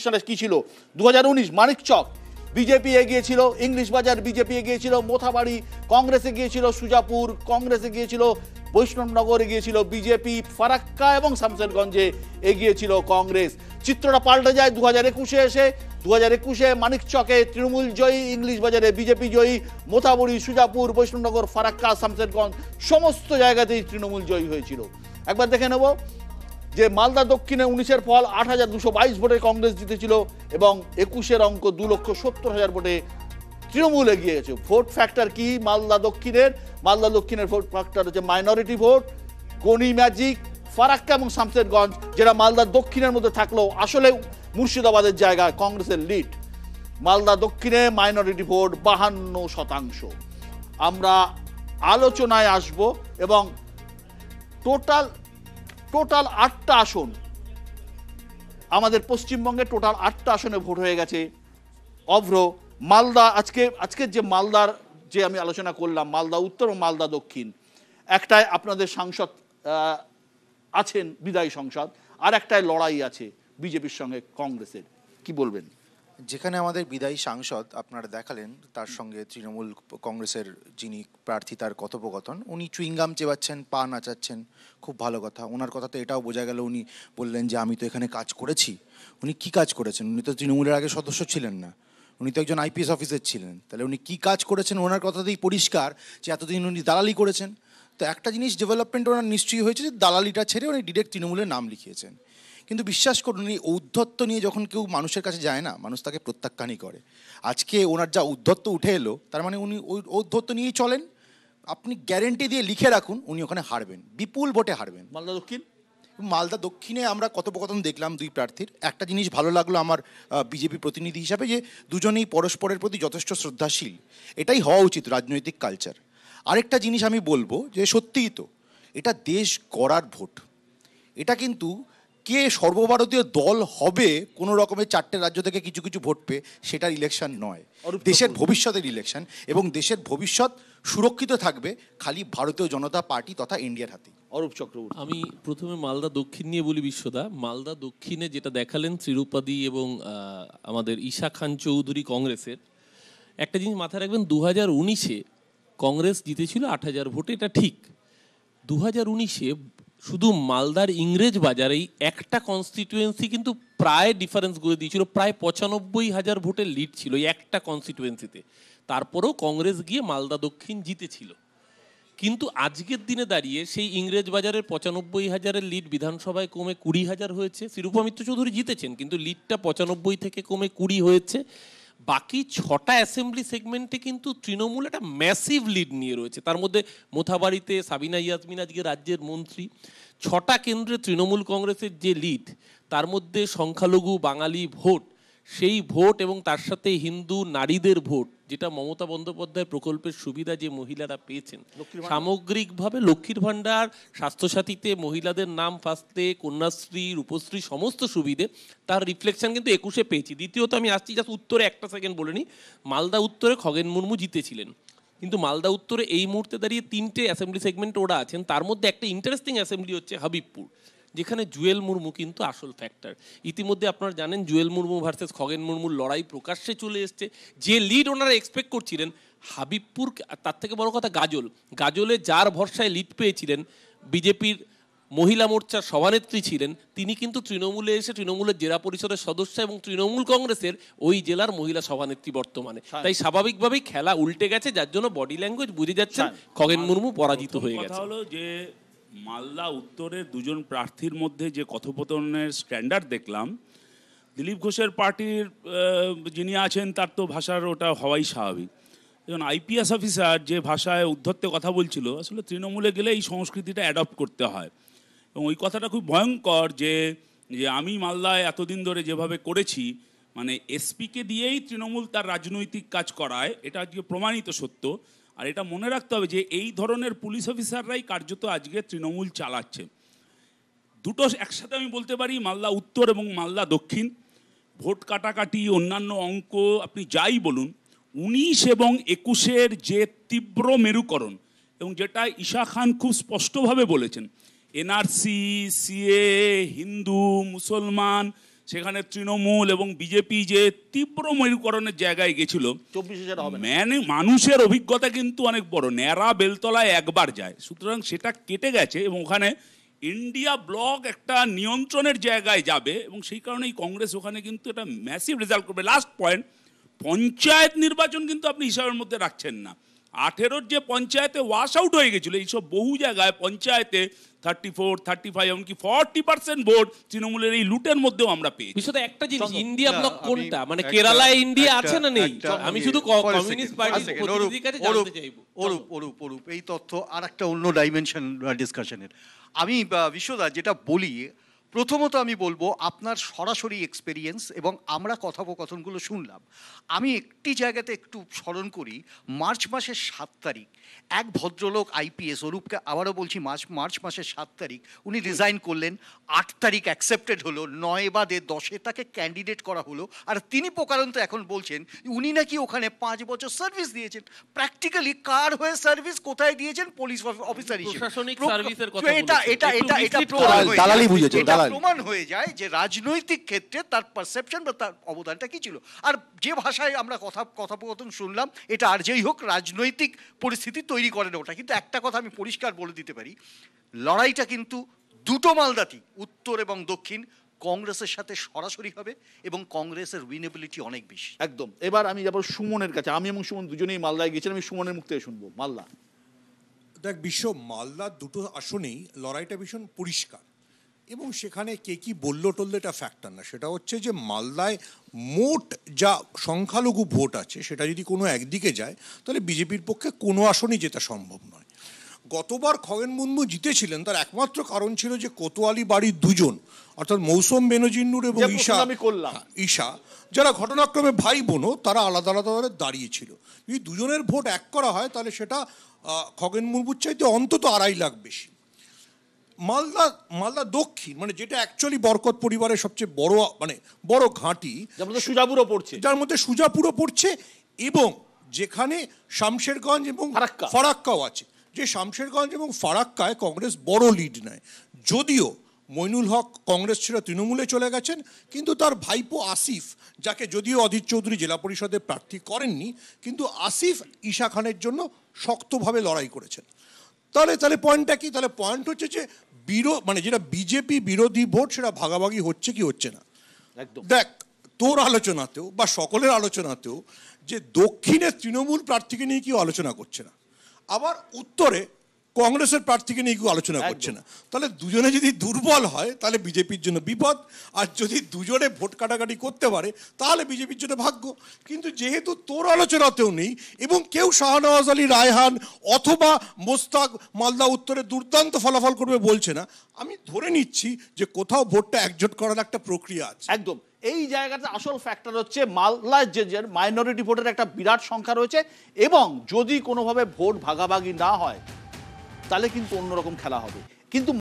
সালে কি ছিল, 2019 মানিকচক বিজেপি এগিয়েছিল, ইংলিশ বাজার বিজেপি এগিয়েছিল, মোথাবাড়ি কংগ্রেসে গিয়েছিল, সুজাপুর কংগ্রেসে গিয়েছিল, বৈষ্ণবনগরে গিয়েছিল বিজেপি, ফারাক্কা এবং শামসেরগঞ্জে এগিয়েছিল কংগ্রেস। চিত্রটা পাল্টে যায় 2021-এ এসে। 2021-এ মানিকচকে তৃণমূল জয়ী, ইংলিশ বাজারে বিজেপি জয়ী, মোথাবাড়ি, সুজাপুর, বৈষ্ণবনগর, ফারাক্কা, শামসেরগঞ্জ সমস্ত জায়গাতেই তৃণমূল জয়ী হয়েছিল। একবার দেখে নেব যে মালদা দক্ষিণে 19-এর ফল 8,222 ভোটে কংগ্রেস জিতেছিল এবং 21-এর অঙ্ক 2,70,000 ভোটে তৃণমূল এগিয়ে গেছে। ভোট ফ্যাক্টর কি মালদা দক্ষিণের? মালদা দক্ষিণের ভোট ফ্যাক্টর হচ্ছে minority vote, Gani magic, Farakka এবং শামসেরগঞ্জ, যেটা মালদা দক্ষিণের মধ্যে থাকলেও আসলে মুর্শিদাবাদের জায়গায় কংগ্রেসের লিড। মালদা দক্ষিণে মাইনরিটি ভোট 52%। আমরা আলোচনায় আসব এবং টোটাল 8টা আসন, আমাদের পশ্চিমবঙ্গে টোটাল 8টা আসনে ভোট হয়ে গেছে। অভ্র মালদা, আজকের যে মালদার যে আমি আলোচনা করলাম, মালদা উত্তর ও মালদা দক্ষিণ, একটায় আপনাদের সাংসদ আছেন, বিদায়ী সংসদ, আর একটায় লড়াই আছে বিজেপির সঙ্গে কংগ্রেসের। কি বলবেন? যেখানে আমাদের বিদায়ী সাংসদ আপনারা দেখালেন, তার সঙ্গে তৃণমূল কংগ্রেসের যিনি প্রার্থী তার কথোপকথন, উনি চুইংগাম চেবাচ্ছেন, পা নাচাচ্ছেন, খুব ভালো কথা। ওনার কথাতে এটাও বোঝা গেল উনি বললেন যে আমি তো এখানে কাজ করেছি। উনি কি কাজ করেছেন? উনি তো তৃণমূলের আগে সদস্য ছিলেন না, উনি তো একজন আইপিএস অফিসার ছিলেন। তাহলে উনি কি কাজ করেছেন ওনার কথাতেই পরিষ্কার যে এতদিন উনি দালালি করেছেন। তো একটা জিনিস ডেভেলপমেন্ট ওনার নিশ্চয়ই হয়েছে যে দালালিটা ছেড়ে উনি ডিরেক্ট তৃণমূলের নাম লিখিয়েছেন। কিন্তু বিশ্বাস করুন, এই ঔদ্ধত্য নিয়ে যখন কেউ মানুষের কাছে যায় না, মানুষ তাকে প্রত্যাখ্যানই করে। আজকে ওনার যা ঔদ্ধত্য উঠে এলো, তার মানে উনি ওই ঔদ্ধত্য নিয়েই চলেন। আপনি গ্যারেন্টি দিয়ে লিখে রাখুন উনি ওখানে হারবেন, বিপুল ভোটে হারবেন। মালদা দক্ষিণ, মালদা দক্ষিণে আমরা কথোপকথন দেখলাম দুই প্রার্থীর। একটা জিনিস ভালো লাগলো আমার বিজেপি প্রতিনিধি হিসাবে, যে দুজনেই পরস্পরের প্রতি যথেষ্ট শ্রদ্ধাশীল। এটাই হওয়া উচিত রাজনৈতিক কালচার। আরেকটা জিনিস আমি বলবো যে সত্যিই তো এটা দেশ গড়ার ভোট। এটা কিন্তু কে সর্বভারতীয় দল হবে কোনো রকমের 4টে রাজ্য থেকে কিছু কিছু ভোট পেয়ে সেটার ইলেকশন নয়, দেশের ভবিষ্যতের ইলেকশন। এবং দেশের ভবিষ্যৎ সুরক্ষিত থাকবে খালি ভারতীয় জনতা পার্টি তথা ইন্ডিয়ার হাতে। অরূপ চক্রবর্তী। আমি প্রথমে মালদা দক্ষিণ নিয়ে বলি বিশ্বদা। মালদা দক্ষিণে যেটা দেখালেন ত্রিরূপাদি এবং আমাদের ঈশা খান চৌধুরী কংগ্রেসের, একটা জিনিস মাথায় রাখবেন, 2019-এ কংগ্রেস জিতেছিল 8,000 ভোটে, এটা ঠিক। 2019-এ শুধু মালদার ইংরেজ বাজারেই একটা কনস্টিটুয়েন্সি কিন্তু প্রায় ডিফারেন্স করে দিয়েছিল, প্রায় 95,000 ভোটের লিড ছিল এই একটা কনস্টিটুয়েন্সিতে। তারপরেও কংগ্রেস গিয়ে মালদা দক্ষিণ জিতেছিল। কিন্তু আজকের দিনে দাঁড়িয়ে সেই ইংরেজ বাজারের 95,000-এর লিড বিধানসভায় কমে 20,000 হয়েছে। শ্রীরূপা মিত্র চৌধুরী জিতেছেন, কিন্তু লিডটা 95 থেকে কমে 20 হয়েছে। বাকি 6টা অ্যাসেম্বলি সেগমেন্টে কিন্তু তৃণমূল একটা ম্যাসিভ লিড নিয়ে রয়েছে। তার মধ্যে মোথাবাড়িতে সাবিনা ইয়াসমিন আজকে রাজ্যের মন্ত্রী। 6টা কেন্দ্রে তৃণমূল কংগ্রেসের যে লিড, তার মধ্যে সংখ্যালঘু বাঙালি ভোট, সেই ভোট এবং তার সাথে হিন্দু নারীদের ভোট, যেটা মমতা বন্দ্যোপাধ্যায় প্রকল্পের সুবিধা যে মহিলারা পেয়েছেন, সামগ্রিকভাবে লক্ষ্মীর ভাণ্ডার, স্বাস্থ্যসাথীতে মহিলাদের নাম ফার্স্টে, কন্যাশ্রী, রূপশ্রী, সমস্ত সুবিধে, তার রিফ্লেকশন কিন্তু 21-এ পেয়েছি। দ্বিতীয়ত আমি আসছি জাস্ট উত্তরে, একটা সেকেন্ড বলে নিই। মালদা উত্তরে খগেন মুর্মু জিতেছিলেন, কিন্তু মালদা উত্তরে এই মুহূর্তে দাঁড়িয়ে 3টে অ্যাসেম্বলি সেগমেন্ট ওরা আছেন। তার মধ্যে একটা ইন্টারেস্টিং অ্যাসেম্বলি হচ্ছে হাবিবপুর, যেখানে জুয়েল মুর্মু কিন্তু আসল ফ্যাক্টর। ইতিমধ্যে আপনারা জানেন জুয়েল মুর্মু ভার্সেস খগেন মুর্মুর লড়াই প্রকাশ্যে চলে এসছে। যে লিড ওনারা এক্সপেক্ট করছিলেন হাবিবপুর, তার থেকে বড় কথা গাজলে যার ভরসায় লিড পেয়েছিলেন, বিজেপির মহিলা মোর্চার সভানেত্রী ছিলেন, তিনি কিন্তু তৃণমূলে এসে তৃণমূলের জেলা পরিষদের সদস্য এবং তৃণমূল কংগ্রেসের ওই জেলার মহিলা সভানেত্রী বর্তমানে। তাই স্বাভাবিকভাবেই খেলা উল্টে গেছে, যার জন্য বডি ল্যাঙ্গুয়েজ বুঝে যাচ্ছে খগেন মুর্মু পরাজিত হয়ে গেছে। হলো যে মালদা উত্তরের দুজন প্রার্থীর মধ্যে যে কথোপকথনের স্ট্যান্ডার্ড দেখলাম, দিলীপ ঘোষের পার্টির যিনি আছেন তার তো ভাষার ওটা হওয়াই স্বাভাবিক। যেমন আইপিএস অফিসার যে ভাষায় উদ্ধত্তে কথা বলছিল, আসলে তৃণমূলে গেলে এই সংস্কৃতিটা অ্যাডপ্ট করতে হয়। এবং ওই কথাটা খুব ভয়ঙ্কর যে আমি মালদায় এতদিন ধরে যেভাবে করেছি, মানে এসপিকে দিয়েই তৃণমূল তার রাজনৈতিক কাজ করায়, এটা আজকে প্রমাণিত সত্য। আর এটা মনে রাখতে হবে যে এই ধরনের পুলিশ অফিসাররাই কার্যত আজকে তৃণমূল চালাচ্ছে। দুটো একসাথে আমি বলতে পারি, মালদা উত্তর এবং মালদা দক্ষিণ, ভোট কাটাকাটি, অন্যান্য অঙ্ক আপনি যাই বলুন, 19 এবং 21-এর যে তীব্র মেরুকরণ, এবং যেটা ঈশা খান খুব স্পষ্টভাবে বলেছেন, এনআরসি, সিএ, হিন্দু মুসলমান সেখানে তৃণমূল এবং বিজেপি যে তীব্র মেরুকরণের জায়গায় গেছিল, 24,000 হবে না। মানুষের অভিজ্ঞতা কিন্তু অনেক বড়, ন্যাড়া বেলতলায় একবার যায়, সুতরাং সেটা কেটে গেছে এবং ওখানে ইন্ডিয়া ব্লক একটা নিয়ন্ত্রণের জায়গায় যাবে এবং সেই কারণেই কংগ্রেস ওখানে কিন্তু একটা ম্যাসিভ রেজাল্ট করবে। লাস্ট পয়েন্ট, পঞ্চায়েত নির্বাচন কিন্তু আপনি হিসাবের মধ্যে রাখছেন না। 18-র যে পঞ্চায়েতে ওয়াশ আউট হয়ে গেছিলো, এইসব বহু জায়গায় পঞ্চায়েতে 34, 35 এমনকি 40% ভোট তৃণমূলের এই লুটের মধ্যেও আমরা পেয়েছি। বিশেষত একটা জিনিস, ইন্ডিয়া না, ব্লক আমি কোনটা, মানে একটা- কেরালায় ইন্ডিয়া একটা- আছে না নেই? একটা- আমি শুধু পরে কমিউনিস্ট second, পার্টির second, প্রতিনিধির কাছে অরূপ, জানতে চাইবো। অরূপ, এই তথ্য আর একটা অন্য ডাইমেনশন ডিসকাশনের। আমি বিশ্বদা যেটা বলি, প্রথমত আমি বলবো আপনার সরাসরি এক্সপেরিয়েন্স এবং আমরা কথোপকথনগুলো শুনলাম। আমি একটি জায়গাতে একটু স্মরণ করি, মার্চ মাসের 7 তারিখ এক ভদ্রলোক আইপিএস, অরূপকে আবারও বলছি, মার্চ মাসের 7 তারিখ উনি রিজাইন করলেন, 8 তারিখ অ্যাকসেপ্টেড হলো, 9 বাদে 10-এ তাকে ক্যান্ডিডেট করা হলো। আর তিনি প্রকারান্ত এখন বলছেন উনি নাকি ওখানে 5 বছর সার্ভিস দিয়েছেন। প্র্যাকটিক্যালি কার হয়ে সার্ভিস, কোথায় দিয়েছেন? পুলিশ অফিসার হিসেবে। প্রশাসনিক সার্ভিসের কথা এটা বলেছেন। এটা একটু এটা এটা mislead প্রমাণ করা হয়ে দালালি যায়। বুঝেছে, এটা দালালি। প্রমাণ হয়ে যায় যে রাজনৈতিক ক্ষেত্রে তার পারসেপশন বা তার অবদানটা কি ছিল। আর যে ভাষায় আমরা কথোপকথন শুনলাম, এটা আর যেই হোক রাজনৈতিক পরিস্থিতি তৈরি করে না ওটা। কিন্তু একটা কথা আমি পরিষ্কার বলে দিতে পারি, লড়াইটা কিন্তু দুটো মালদাতি, উত্তর এবং দক্ষিণ, কংগ্রেসের সাথে সরাসরি হবে এবং কংগ্রেসের উইনেবিলিটি অনেক বেশি। একদম। এবার আমি যাবো সুমনের কাছে। আমি এবং সুমন দুজনেই মালদায় গেছিলাম, আমি সুমনের মুখ থেকে শুনবো। মালদা, দেখ বিশ্ব, মালদার দুটো আসনেই লড়াইটা ভীষণ পরিষ্কার এবং সেখানে কে কি বললো টললো এটা ফ্যাক্টর না। সেটা হচ্ছে যে মালদায় মোট যা সংখ্যালঘু ভোট আছে সেটা যদি কোনো একদিকে যায় তাহলে বিজেপির পক্ষে কোনো আসনই জেতা সম্ভব নয়। গতবার খগেন মুর্মু জিতেছিলেন, তার একমাত্র কারণ ছিল যে কোতোয়ালি বাড়ির দুজন, অর্থাৎ মৌসুম বেনজিন্নুর এবং যে প্রশ্ন ঈশা, আমি করলাম। ঈশা, যারা ঘটনাক্রমে ভাই বোনও, তারা আলাদা আলাদা দাঁড়িয়েছিল। যদি দুজনের ভোট এক করা হয় তাহলে সেটা খগেন মুর্মুর চাইতে অন্তত 2.5 লাখ বেশি। মালদা দক্ষিণ, মানে যেটা অ্যাকচুয়ালি বরকত পরিবারের সবচেয়ে বড় ঘাঁটি, যেমন সুজাপুরও পড়ছে, যার মধ্যে সুজাপুরও পড়ছে এবং যেখানে শামশেরগঞ্জ এবং ফারাক্কাও আছে, যে শামশেরগঞ্জ এবং ফারাক্কায় কংগ্রেস বড় লিড নেয়। যদিও মইনুল হক কংগ্রেস ছেড়ে তৃণমূলে চলে গেছেন, কিন্তু তার ভাইপো আসিফ, যাকে যদিও অধীর চৌধুরী জেলা পরিষদে প্রার্থী করেননি, কিন্তু আসিফ ঈশা খানের জন্য শক্তভাবে লড়াই করেছেন। তাহলে পয়েন্টটা কি? তাহলে পয়েন্ট হচ্ছে যে মানে যেটা বিজেপি বিরোধী ভোট সেটা ভাগাভাগি হচ্ছে কি হচ্ছে না। একদম। দেখ, তোর আলোচনাতেও বা সকলের আলোচনাতেও যে দক্ষিণে তৃণমূল প্রার্থীকে নিয়ে কেউ আলোচনা করছে না, আবার উত্তরে কংগ্রেসের প্রার্থীকে নিয়ে কেউ আলোচনা করছে না। তাহলে দুজনে যদি দুর্বল হয় তাহলে বিজেপির জন্য বিপদ, আর যদি দুজনে ভোট কাটাকাটি করতে পারে তাহলে বিজেপির জন্য ভাগ্য। কিন্তু যেহেতু তোর আলোচনাতেও নেই এবং কেউ শাহনওয়াজ আলী রায়হান অথবা মোস্তাক মালদা উত্তরে দুর্দান্ত ফলাফল করবে বলছে না, আমি ধরে নিচ্ছি যে কোথাও ভোটটা একজোট করার একটা প্রক্রিয়া আছে। একদম। এই জায়গাতে আসল ফ্যাক্টর হচ্ছে মালদায় যে মাইনরিটি ভোটের একটা বিরাট সংখ্যা রয়েছে এবং যদি কোনোভাবে ভোট ভাগাভাগি না হয় তাহলে কিন্তু অন্যরকম খেলা হবে। কিন্তু